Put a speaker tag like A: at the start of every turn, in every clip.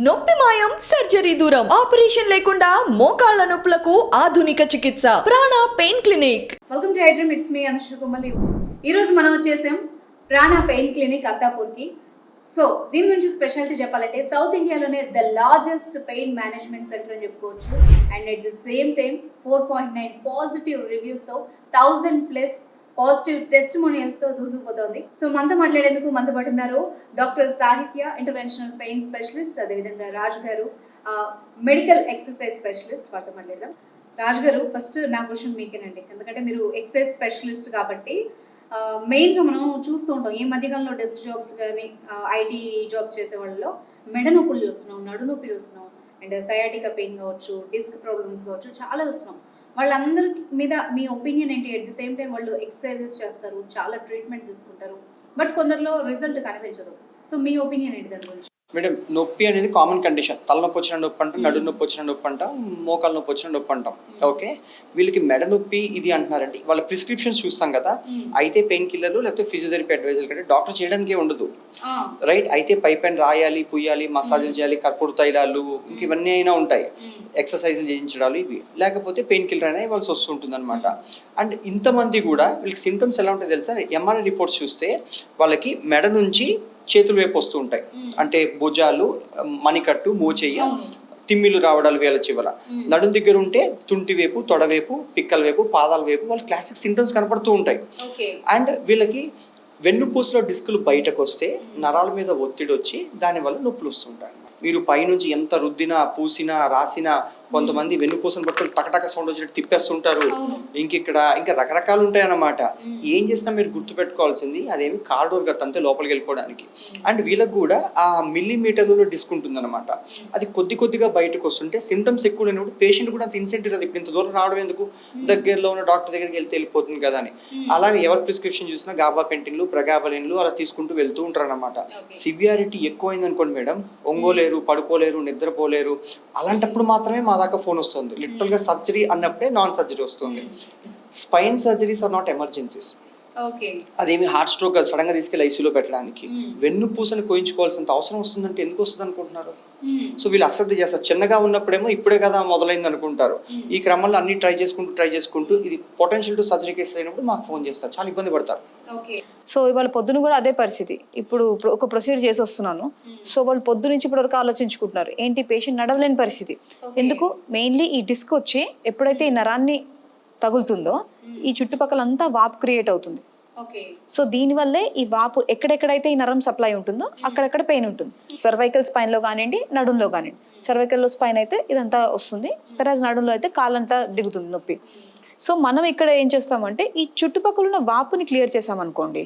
A: నొప్పి మాయం సర్జరీ దూరం ఆపరేషన్ లేకుండా మోకాళ్ల నొప్పులకు ఆధునిక చికిత్స Prana pain clinic.
B: Welcome to iDream, it's me Anushka Kumali. ఈరోజు మనం వచ్చేసాం ప్రాణ పెయిన్ క్లినిక్ అత్తాపూర్కి. సో దీని గురించి స్పెషాలిటీ చెప్పాలంటే సౌత్ ఇండియాలోనే the largest pain management centre అని చెప్పుకోవచ్చు. And at the same time 4.9 positive రివ్యూస్తో 1000+ పాజిటివ్ టెస్టిమోనియల్స్తో దూసుకుపోతుంది. సో మనతో మాట్లాడేందుకు మనతో పాటు ఉన్నారు డాక్టర్ సాహిత్య, ఇంటర్వెన్షనల్ పెయిన్ స్పెషలిస్ట్, అదేవిధంగా రాజు గారు, మెడికల్ ఎక్సర్సైజ్ స్పెషలిస్ట్. వారితో మాట్లాడదాం. రాజు గారు, ఫస్ట్ నా క్వశ్చన్ మీకేనండి, ఎందుకంటే మీరు ఎక్సర్సైజ్ స్పెషలిస్ట్ కాబట్టి మెయిన్గా మనం చూస్తూ ఉంటాం ఈ మధ్యకాలంలో డెస్క్ జాబ్స్ కానీ ఐటీ జాబ్స్ చేసే వాళ్ళలో మెడ నొప్పులు చూస్తున్నాం, నడు నొప్పి చూస్తున్నాం, అండ్ సయాటికా పెయిన్ కావచ్చు, డిస్క్ ప్రాబ్లమ్స్ కావచ్చు, చాలా చూస్తున్నాం. వాళ్ళందరి మీద మీ ఒపీనియన్ ఏంటి? అట్ ది సేమ్ టైం వాళ్ళు ఎక్సర్సైజెస్ చేస్తారు, చాలా ట్రీట్మెంట్స్ తీసుకుంటారు, బట్ కొందరిలో రిజల్ట్ కనిపించదు. సో మీ ఒపీనియన్ ఏంటి దాని గురించి?
C: మేడం, నొప్పి అనేది కామన్ కండిషన్. తలనొప్పి వచ్చిన నొప్పి అంటాం, నడు నొప్పి వచ్చిన నొప్పి అంటాం, మోకాలు నొప్పి వచ్చిన నొప్పి అంటాం. ఓకే, వీళ్ళకి మెడ నొప్పి ఇది అంటున్నారండి. వాళ్ళ ప్రిస్క్రిప్షన్స్ చూస్తాం కదా, అయితే పెయిన్ కిల్లర్లు లేకపోతే ఫిజియోథెరపీ అడ్వైజర్ కంటే డాక్టర్ చేయడానికి ఉండదు, రైట్? అయితే పైపైన రాయాలి, పుయ్యాలి, మసాజులు చేయాలి, కర్పూర తైలాలు, ఇంక ఇవన్నీ అయినా ఉంటాయి, ఎక్సర్సైజులు చేయించడాలు, ఇవి లేకపోతే పెయిన్ కిల్లర్ అనేది ఇవ్వాల్సి వస్తుంటుంది అనమాట. అండ్ ఇంతమంది కూడా వీళ్ళకి సిమ్టమ్స్ ఎలా ఉంటాయి తెలుసా? ఎంఆర్ఐ రిపోర్ట్స్ చూస్తే వాళ్ళకి మెడ నుంచి చేతులు వైపు వస్తూ ఉంటాయి, అంటే భుజాలు, మణికట్టు, మోచెయ్య, తిమ్మిలు రావడాలు వేల చివర, నడుం దగ్గర ఉంటే తుంటి వైపు, తొడవైపు, పిక్కల వైపు, పాదాల వైపు వాళ్ళ క్లాసిక్ సింటమ్స్ కనపడుతూ ఉంటాయి. అండ్ వీళ్ళకి వెన్నుపూసలో డిస్కులు బయటకు వస్తే నరాల మీద ఒత్తిడి వచ్చి దానివల్ల నొప్పులు వస్తుంటాయి. మీరు పైనుంచి ఎంత రుద్దినా, పూసినా, రాసినా, కొంతమంది వెన్నుపూసను పట్టుకుని టకటక సౌండ్ వచ్చినట్టు తిప్పేస్తుంటారు. ఇంకా రకరకాలు ఉంటాయి అన్నమాట. ఏం చేసినా మీరు గుర్తుపెట్టుకోవాల్సింది అదేమి కార్డోర్ కదా, అంతే లోపలికి వెళ్ళిపోవడానికి. అండ్ వీళ్ళకి కూడా ఆ మిల్లీమీటర్లలో డిస్క్ ఉంటుంది అనమాట. అది కొద్దిగా బయటకు వస్తుంటే సిమ్టమ్స్ ఎక్కువ లేనప్పుడు పేషెంట్ కూడా అంత ఇన్సెంటివ్ అది, ఇప్పుడు ఇంత దూరం రావడం ఎందుకు, దగ్గరలో ఉన్న డాక్టర్ దగ్గరికి వెళ్ళిపోతుంది కదా అని. అలాగే ఎవరు ప్రిస్క్రిప్షన్ చూసినా గాబాపెంటిన్లు, ప్రగాబలిన్లు అలా తీసుకుంటూ వెళ్తూ ఉంటారు అనమాట. సివియారిటీ ఎక్కువైంది అనుకోండి మేడం, ఒంగోలేరు, పడుకోలేరు, నిద్రపోలేరు, అలాంటప్పుడు మాత్రమే మా దాకా ఫోన్ వస్తుంది. లిటరల్ గా సర్జరీ అన్నప్పుడే నాన్ సర్జరీ వస్తుంది. Spine surgeries are not emergencies. అదేమి హార్ట్ స్ట్రోక్ సడన్ గా తీసుకెళ్లి ఐసీలో పెట్టడానికి. వెన్ను పూసని కోయించుకోవాల్సినంత అవసరం వస్తుందంటే ఎందుకు వస్తుంది అనుకుంటున్నారు? సో వీళ్ళు అశ్రద్ధ చేస్తారు. చిన్నగా ఉన్నప్పుడేమో ఇప్పుడే కదా మొదలైంది అనుకుంటారు. ఈ క్రమంలో అన్ని ట్రై చేసుకుంటూ ఇది పొటెన్షియల్ టు సర్జరీ కేసు అయినప్పుడు మాకు ఫోన్ చేస్తారు, చాలా ఇబ్బంది పడతారు.
D: సో ఇవాళ పొద్దున కూడా అదే పరిస్థితి. ఇప్పుడు ఒక ప్రొసీజర్ చేసి వస్తున్నాను. సో వాళ్ళు పొద్దు నుంచి ఇప్పటి వరకు ఆలోచించుకుంటున్నారు, ఏంటి పేషెంట్ నడవలేని పరిస్థితి. ఎందుకు? మెయిన్లీ ఈ డిస్క్ వచ్చి ఎప్పుడైతే ఈ నరాన్ని తగులుతుందో ఈ చుట్టుపక్కలంతా వాపు క్రియేట్ అవుతుంది. సో దీనివల్లే ఈ వాపు ఎక్కడెక్కడైతే ఈ నరం సప్లై ఉంటుందో అక్కడెక్కడ పెయిన్ ఉంటుంది. సర్వైకల్ స్పైన్ లో కానివ్వండి, నడుంలో కానివ్వండి. సర్వైకల్లో స్పైన్ అయితే ఇదంతా వస్తుంది, వెరాజ్ నడుంలో అయితే కాలంతా దిగుతుంది నొప్పి. సో మనం ఇక్కడ ఏం చేస్తామంటే ఈ చుట్టుపక్కల ఉన్న వాపుని క్లియర్ చేసామనుకోండి,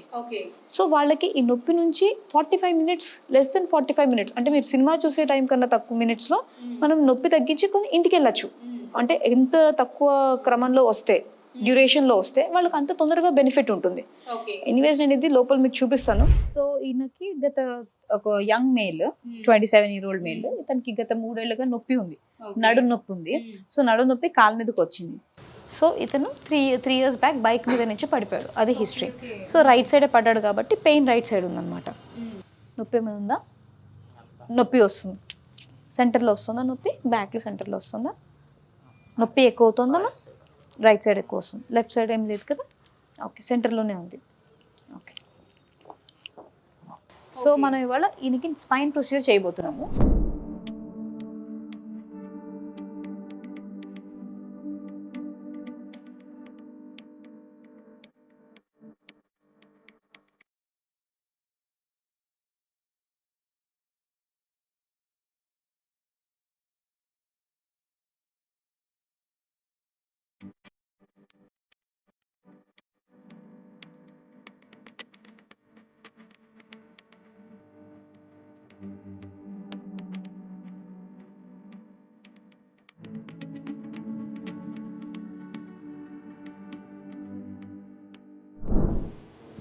D: సో వాళ్ళకి ఈ నొప్పి నుంచి 45 minutes, లెస్ దెన్ 45 minutes, అంటే మీరు సినిమా చూసే టైం కన్నా తక్కువ మినిట్స్లో మనం నొప్పి తగ్గించి కొన్ని ఇంటికి వెళ్ళచ్చు. అంటే ఎంత తక్కువ క్రమంలో వస్తే, డ్యూరేషన్లో వస్తే వాళ్ళకి అంత తొందరగా బెనిఫిట్ ఉంటుంది. ఎనీవేస్ నేను ఇది లోపల మీకు చూపిస్తాను. సో ఈయనకి గత ఒక యంగ్ మేల్, 27-year-old మేల్, ఇతనికి గత 3 ఏళ్ళుగా నొప్పి ఉంది, నడు నొప్పి ఉంది. సో నడు నొప్పి కాలు మీదకి వచ్చింది. సో ఇతను 3 years బ్యాక్ బైక్ మీద నుంచి పడిపోయాడు, అది హిస్టరీ. సో రైట్ సైడే పడ్డాడు కాబట్టి పెయిన్ రైట్ సైడ్ ఉందన్నమాట. నొప్పి ఏమైనా ఉందా? నొప్పి వస్తుంది, సెంటర్లో వస్తుందా నొప్పి? బ్యాక్లో సెంటర్లో వస్తుందా? నొప్పి ఎక్కువ అవుతుందా? రైట్ సైడ్ ఎక్కువ వస్తుంది, లెఫ్ట్ సైడ్ ఏం లేదు కదా? ఓకే, సెంటర్లోనే ఉంది. ఓకే, సో మనం ఇవాళ ఈయనకి స్పైన్ ప్రొసీజర్ చేయబోతున్నాము.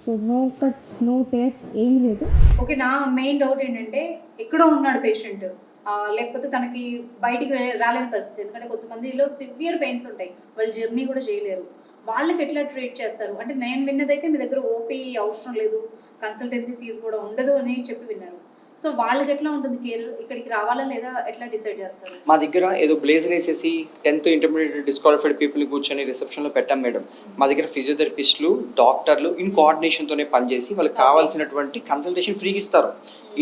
E: So no cuts, no taste, ఏం లేదు.
B: ఓకే, నా మెయిన్ డౌట్ ఏంటంటే ఎక్కడో ఉన్నాడు పేషెంట్, లేకపోతే తనకి బయటికి రాలేని పరిస్థితి. ఎందుకంటే కొంతమందిలో సివియర్ పెయిన్స్ ఉంటాయి, వాళ్ళు జర్నీ కూడా చేయలేరు. వాళ్ళకి ఎట్లా ట్రీట్ చేస్తారు? అంటే నేను విన్నదైతే మీ దగ్గర ఓపీ అవసరం లేదు, కన్సల్టెన్సీ ఫీజు కూడా ఉండదు అని చెప్పి విన్నారు. సో వాళ్ళకి ఎట్లా ఉంటుంది కేర్, ఇక్కడికి రావాలా లేదా ఎట్లా డిసైడ్ చేస్తారు?
C: మా దగ్గర ఏదో బ్లేజర్ వేసేసి 10th ఇంటర్మీడియట్ డిస్క్వాలిఫైడ్ పీపుల్ని కూర్చొని రిసెప్షన్లో పెట్టాం మేడం. మా దగ్గర ఫిజియోథెరపిస్టులు, డాక్టర్లు ఇన్ కోఆర్డినేషన్తోనే పనిచేసి వాళ్ళకి కావాల్సినటువంటి కన్సల్టేషన్ ఫ్రీగా ఇస్తారు.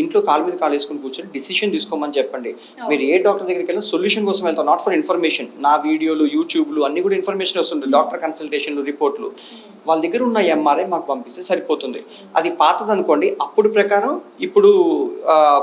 C: ఇంట్లో కాలు మీద కాలు వేసుకుని కూర్చొని డిసిషన్ తీసుకోమని చెప్పండి. మీరు ఏ డాక్టర్ దగ్గరికి వెళ్ళినా సొల్యూషన్ కోసం వెళ్తాం, నాట్ ఫర్ ఇన్ఫర్మేషన్. నా వీడియోలు, యూట్యూబ్లు అన్ని కూడా ఇన్ఫర్మేషన్ వస్తుంది, డాక్టర్ కన్సల్టేషన్లు, రిపోర్ట్లు. వాళ్ళ దగ్గర ఉన్న ఎంఆర్ఐ మాకు పంపిస్తే సరిపోతుంది. అది పాతది అనుకోండి, అప్పుడు ప్రకారం ఇప్పుడు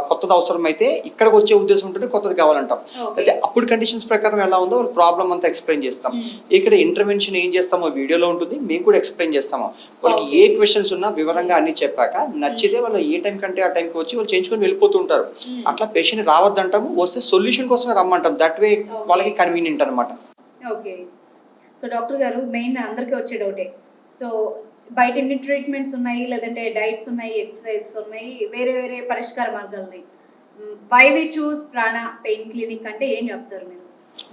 C: కొత్తది అవసరం అయితే ఇక్కడికి వచ్చే ఉద్దేశం ఉంటుంటే కొత్తది కావాలంటాం. అయితే అప్పుడు కండిషన్స్ ప్రకారం ఎలా ఉందో వాళ్ళ ప్రాబ్లం అంతా ఎక్స్ప్లెయిన్ చేస్తాం. ఇక్కడ ఇంటర్వెన్షన్ ఏం చేస్తామో వీడియోలో ఉంటుంది, మేము కూడా ఎక్స్ప్లెయిన్ చేస్తాము. వాళ్ళకి ఏ క్వశ్చన్స్ ఉన్నా వివరంగా అన్ని చెప్పాక నచ్చితే వాళ్ళు ఏ టైం కంటే ఆ టైంకి వచ్చి వాళ్ళు చేయించుకొని వెళ్ళిపోతూ ఉంటారు. అట్లా పేషెంట్ రావద్దంటాము, వస్తే సొల్యూషన్ కోసమే రమ్మంటాం. దట్ వే వాళ్ళకి కన్వీనియంట్ అనమాట.
B: ఓకే. సో డాక్టర్ గారు, మెయిన్ అందరికీ వచ్చే డౌటే, సో బయట ఎన్ని ట్రీట్మెంట్స్ ఉన్నాయి, లేదంటే డైట్స్ ఉన్నాయి, ఎక్సర్సైజ్ ఉన్నాయి, వేరే వేరే పరిష్కార మార్గాలు ఉన్నాయి. వై వి చూస్ ప్రాణ పెయిన్ క్లినిక్ అంటే ఏం చెప్తారు మీరు?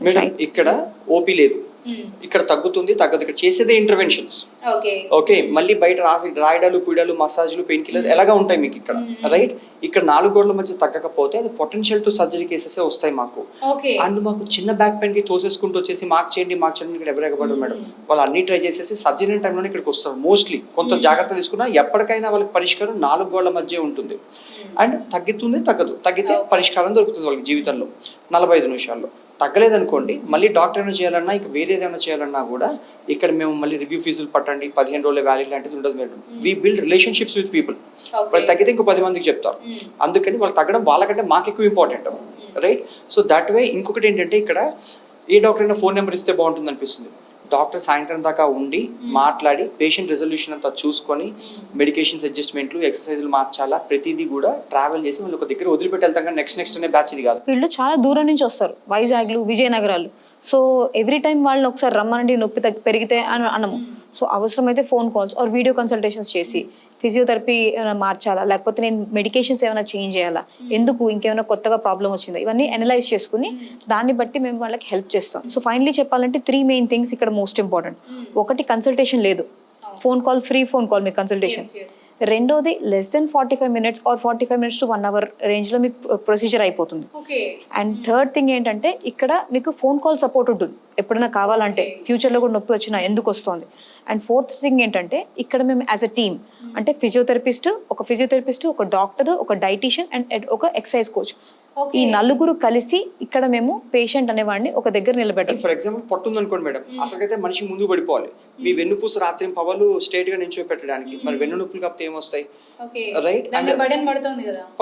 C: మేడం ఇక్కడ ఓపీ లేదు, ఇక్కడ తగ్గుతుంది తగ్గదు, ఇక్కడ చేసేదే ఇంటర్వెన్షన్స్. ఓకే, మళ్ళీ బయట రాయడాలు, పీడాలు, మసాజ్లు, పెయిన్ కిల్లర్ ఎలాగా ఉంటాయి మీకు ఇక్కడ, రైట్? ఇక్కడ 4 గోడల మధ్య తగ్గకపోతే అది పొటెన్షియల్ టు సర్జరీ కేసెస్ వస్తాయి మాకు. అండ్ మాకు చిన్న బ్యాక్ పెయిన్ కి తోసేసుకుంటూ వచ్చేసి మాకు చేయండి ఇక్కడ ఎవరు ఎగబడరు మేడం. వాళ్ళు అన్ని ట్రై చేసేసి సర్జరీ టైంలోనే ఇక్కడికి వస్తారు మోస్ట్లీ. కొంత జాగ్రత్త తీసుకున్నా ఎప్పటికైనా వాళ్ళకి పరిష్కారం 4 గోడల మధ్య ఉంటుంది. అండ్ తగ్గుతుంది తగ్గదు, తగ్గితే పరిష్కారం దొరుకుతుంది వాళ్ళకి జీవితంలో 45 నిమిషాల్లో. తగ్గలేదనుకోండి, మళ్ళీ డాక్టర్ ఏమైనా చేయాలన్నా, ఇక వేరే ఏదైనా చేయాలన్నా కూడా ఇక్కడ మేము మళ్ళీ రివ్యూ ఫీజులు పట్టండి, 15 రోజుల వ్యాలిడ్ లాంటిది ఉండదు madam. We build relationships with people. వాళ్ళు తగ్గితే ఇంకో 10 మందికి చెప్తారు. అందుకని వాళ్ళు తగ్గడం వాళ్ళకంటే మాకు ఎక్కువ important, right? So that way. ఇంకొకటి ఏంటంటే ఇక్కడ ఏ డాక్టర్ అయినా ఫోన్ నెంబర్ ఇస్తే బాగుంటుంది అనిపిస్తుంది. డాక్టర్ సాయంత్రం దాకా ఉండి మాట్లాడి పేషెంట్ రెజల్యూషన్ అంతా చూసుకొని మెడికేషన్స్ అడ్జస్ట్మెంట్లు, ఎక్సర్సైజ్లు మార్చాలా, ప్రతిదీ కూడా ట్రావెల్ చేసి వాళ్ళు ఒక దగ్గర వదిలిపెట్టి వెళ్తాం. కానీ నెక్స్ట్ అనే బ్యాచ్ ఇది కాదు.
D: వీళ్ళు చాలా దూరం నుంచి వస్తారు, వైజాగ్లు, విజయనగరాలు. సో ఎవ్రీ టైం వాళ్ళని ఒకసారి రమ్మనండి, నొప్పి పెరిగితే అని అనము. సో అవసరమైతే phone calls or video consultations చేసి ఫిజియోథెరపీ మార్చాలా, లేకపోతే నేను మెడికేషన్స్ ఏమైనా చేంజ్ చేయాలా, ఎందుకు ఇంకేమైనా కొత్తగా ప్రాబ్లం వచ్చిందా, ఇవన్నీ అనలైజ్ చేసుకుని దాన్ని బట్టి మేము వాళ్ళకి హెల్ప్ చేస్తాం. సో ఫైనలీ చెప్పాలంటే 3 మెయిన్ థింగ్స్ ఇక్కడ మోస్ట్ ఇంపార్టెంట్. ఒకటి, కన్సల్టేషన్ లేదు, phone call, free phone call మీకు కన్సల్టేషన్. రెండోది, less than 45 minutes or 45 minutes to 1 hour range లో మీకు ప్రొసీజర్ అయిపోతుంది. అండ్ థర్డ్ థింగ్ ఏంటంటే ఇక్కడ మీకు ఫోన్ కాల్ సపోర్ట్ ఉంటుంది ఎప్పుడైనా కావాలంటే, ఫ్యూచర్ లో కూడా నొప్పి వచ్చినా ఎందుకు వస్తుంది. అండ్ ఫోర్త్ థింగ్ ఏంటంటే ఇక్కడ మేము యాజ్ అ టీమ్, అంటే ఫిజియోథెరపిస్ట్, ఒక డాక్టర్, ఒక డైటీషియన్ అండ్ ఒక ఎక్సర్సైజ్ కోచ్, ఈ 4 కలిసి ఇక్కడ మేము పేషెంట్ అనేవాడిని ఒక దగ్గర నిలబెట్టాం.
C: ఫర్ ఎగ్జాంపుల్ పట్టుంది అనుకోండి మేడం, అసలుకైతే మనిషి ముందు పడిపోవాలి. మీ వెన్నుపూస రాత్రి పవలు స్ట్రైట్ గా నించో పెట్టడానికి, మరి వెన్ను నొప్పులు కాకపోతే ఏమొస్తాయి, రైట్?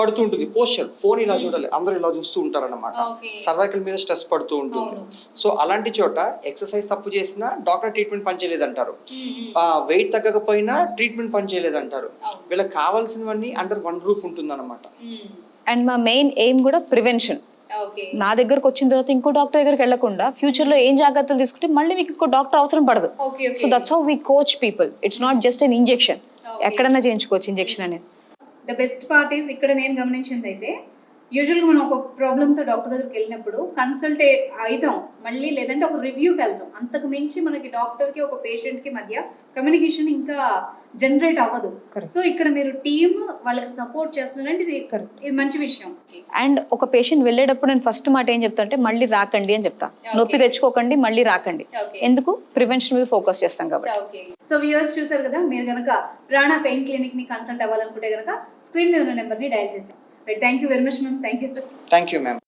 C: పడుతుంటుంది పోస్చర్, ఫోన్ ఇలా చూడాలి, అందరూ ఇలా చూస్తూ ఉంటారు అన్నమాట. సర్వైకల్ మీద స్ట్రెస్ పడుతూ ఉంటుంది. సో అలాంటి చోట ఎక్సర్సైజ్ తప్పు చేసినా డాక్టర్ ట్రీట్మెంట్ పనిచేయలేదంటారు, వెయిట్ తగ్గకపోయినా ట్రీట్మెంట్ పనిచేయలేదంటారు. వీళ్ళకి కావాల్సినవన్నీ అండర్ వన్ రూఫ్ ఉంటుంది అన్నమాట.
D: అండ్ మా మెయిన్ ఎయిమ్ కూడా ప్రివెన్షన్. నా దగ్గరకు వచ్చిన తర్వాత ఇంకో డాక్టర్ దగ్గరికి వెళ్లకుండా ఫ్యూచర్ లో ఏం జాగ్రత్తలు తీసుకుంటే మళ్ళీ మీకు ఇంకో డాక్టర్ అవసరం పడదు. So that's how we coach people. It's not just an injection, ఎక్కడన్నా చేయించుకోవచ్చు ఇంజెక్షన్ అనేది.
B: ద బెస్ట్ పార్ట్ ఈస్ ఇక్కడ నేను గమనించింది అయితే, యూజువల్గా మనం ఒక ప్రాబ్లంతో డాక్టర్ దగ్గరికి వెళ్ళినప్పుడు కన్సల్ట్ అవుతాం మళ్ళీ, లేదంటే ఒక రివ్యూకి వెళ్తాం. అంతకు మించి మనకి డాక్టర్కి ఒక పేషెంట్కి మధ్య కమ్యూనికేషన్ ఇంకా జనరేట్ అవ్వదు. సో ఇక్కడ మీరు టీమ్ వాళ్ళకి సపోర్ట్ చేస్తున్నారంటే ఇది మంచి విషయం.
D: అండ్ ఒక పేషెంట్ వెళ్ళేటప్పుడు నేను ఫస్ట్ మాట ఏం చెప్తా అంటే, మళ్ళీ రాకండి అని చెప్తా. నొప్పి తెచ్చుకోకండి, మళ్ళీ రాకండి. ఎందుకు? ప్రివెన్షన్ మీద ఫోకస్ చేస్తాం కాబట్టి.
B: సో వ్యూవర్స్ చూసారు కదా, మీరు కనుక ప్రాణ పెయిన్ క్లినిక్ ని కన్సల్ట్ అవ్వాలనుకుంటే కనుక స్క్రీన్ మీద ఉన్న నెంబర్ ని డయల్ చేసాం. Thank you very much ma'am. Thank you sir.
C: Thank you ma'am.